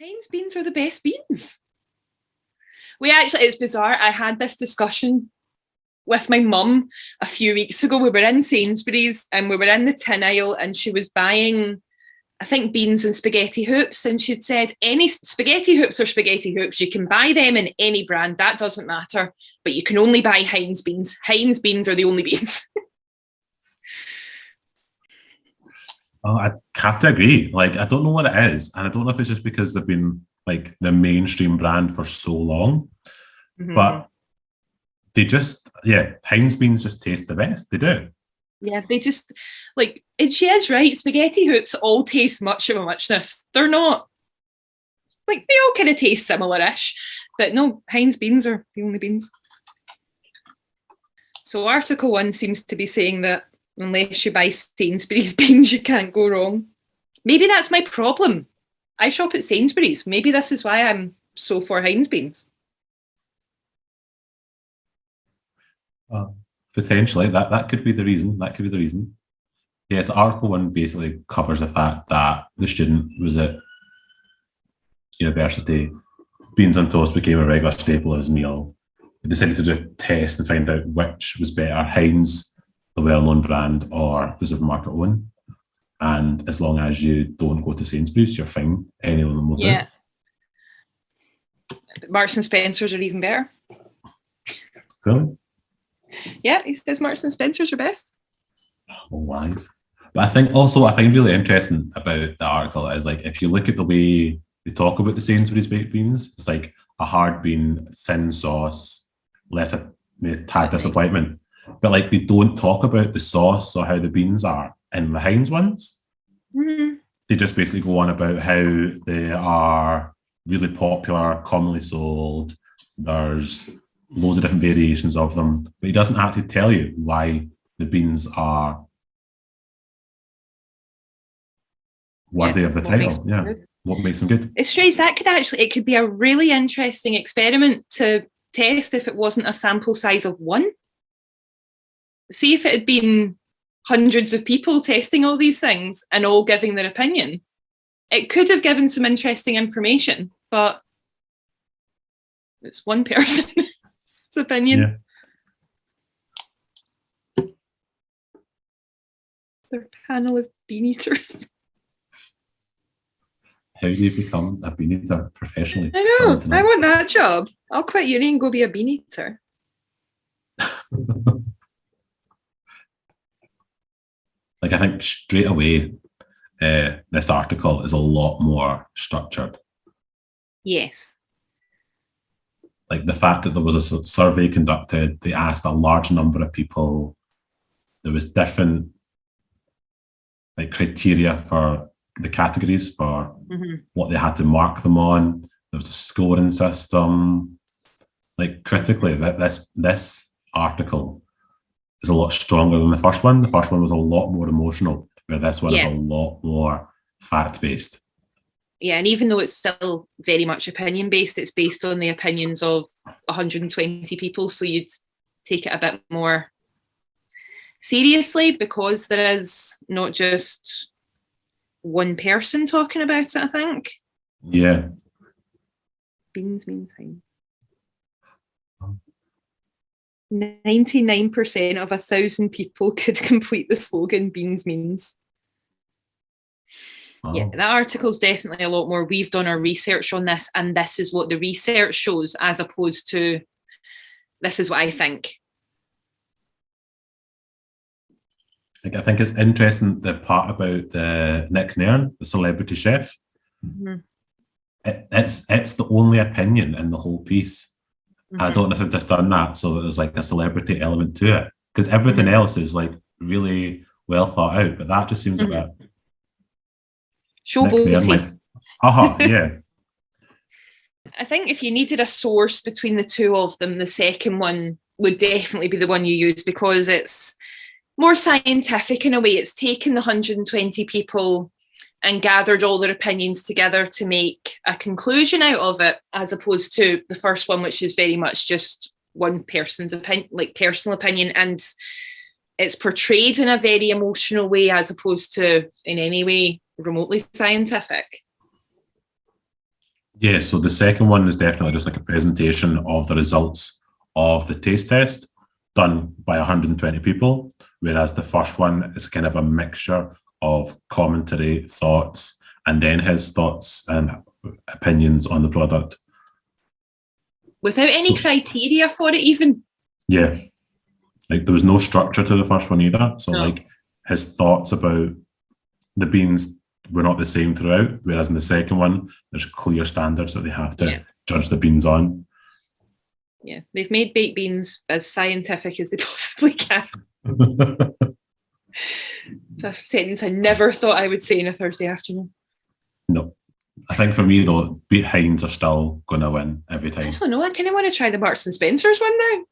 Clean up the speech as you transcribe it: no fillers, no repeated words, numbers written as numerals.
Heinz beans are the best beans. It's bizarre. I had this discussion with my mum a few weeks ago. We were in Sainsbury's and we were in the tin aisle and she was buying, I think, beans and spaghetti hoops. And she'd said, any spaghetti hoops are spaghetti hoops. You can buy them in any brand. That doesn't matter. But you can only buy Heinz beans. Heinz beans are the only beans. Oh, I have to agree. Like, I don't know what it is. And I don't know if it's just because they've been like the mainstream brand for so long. Mm-hmm. But they just, Heinz beans just taste the best. They do. Yeah, they just, like, and she is right. Spaghetti hoops all taste much of a muchness. They're not, like, they all kind of taste similar-ish. But no, Heinz beans are the only beans. So Article 1 seems to be saying that unless you buy Sainsbury's beans, you can't go wrong. Maybe that's my problem. I shop at Sainsbury's. Maybe this is why I'm so for Heinz beans. Potentially, that could be the reason. That could be the reason. Yes, Article 1 basically covers the fact that the student was at university, beans on toast became a regular staple of his meal. He decided to do a test and find out which was better, Heinz, the well-known brand, or the supermarket one. And as long as you don't go to Sainsbury's, you're fine. Any of them will do. Marks and Spencer's are even better. Really? Yeah, he says Marks and Spencer's are best. Oh, wise. But I think also what I find really interesting about the article is, like, if you look at the way they talk about the Sainsbury's baked beans, it's like a hard bean, thin sauce, less a tad disappointment. But like, they don't talk about the sauce or how the beans are in the Heinz ones. Mm-hmm. They just basically go on about how they are really popular, commonly sold. There's loads of different variations of them, but he doesn't actually tell you why the beans are worthy of the title. What makes them good? It's strange. It could be a really interesting experiment to test if it wasn't a sample size of one. See if it had been hundreds of people testing all these things and all giving their opinion. It could have given some interesting information, but it's one person's opinion. Yeah. Their panel of bean eaters. How do you become a bean eater professionally? I know. I want that job. I'll quit uni and go be a bean eater. Like, I think straight away, this article is a lot more structured. Yes. Like, the fact that there was a survey conducted, they asked a large number of people. There was different, like, criteria for the categories for what they had to mark them on. There was a scoring system. Like, critically, this article is a lot stronger than the first one. The first one was a lot more emotional, where this one is a lot more fact-based. Yeah, and even though it's still very much opinion-based, it's based on the opinions of 120 people, so you'd take it a bit more seriously because there is not just one person talking about it, I think. Yeah. Beans means Heinz. 99% of 1,000 people could complete the slogan "Beans means." Oh. Yeah, that article's definitely a lot more. We've done our research on this, and this is what the research shows, as opposed to this is what I think. Like, I think it's interesting the part about Nick Nairn, the celebrity chef. Mm-hmm. It's the only opinion in the whole piece. Mm-hmm. I don't know if they've just done that so that there's like a celebrity element to it, because everything else is like really well thought out, but that just seems a bit showboaty. Like, yeah. I think if you needed a source between the two of them, the second one would definitely be the one you use, because it's more scientific in a way. It's taken the 120 people and gathered all their opinions together to make a conclusion out of it, as opposed to the first one, which is very much just one person's opinion, like personal opinion, and it's portrayed in a very emotional way as opposed to in any way remotely scientific. Yeah, so the second one is definitely just like a presentation of the results of the taste test done by 120 people, whereas the first one is kind of a mixture of commentary, thoughts, and then his thoughts and opinions on the product. Without any criteria for it even? Yeah. Like there was no structure to the first one either. So like his thoughts about the beans were not the same throughout, whereas in the second one, there's clear standards that they have to judge the beans on. Yeah, they've made baked beans as scientific as they possibly can. That's a sentence I never thought I would say in a Thursday afternoon. No. I think for me, though, Beat Heinz are still going to win every time. I don't know. I kind of want to try the Marks and Spencer's one now.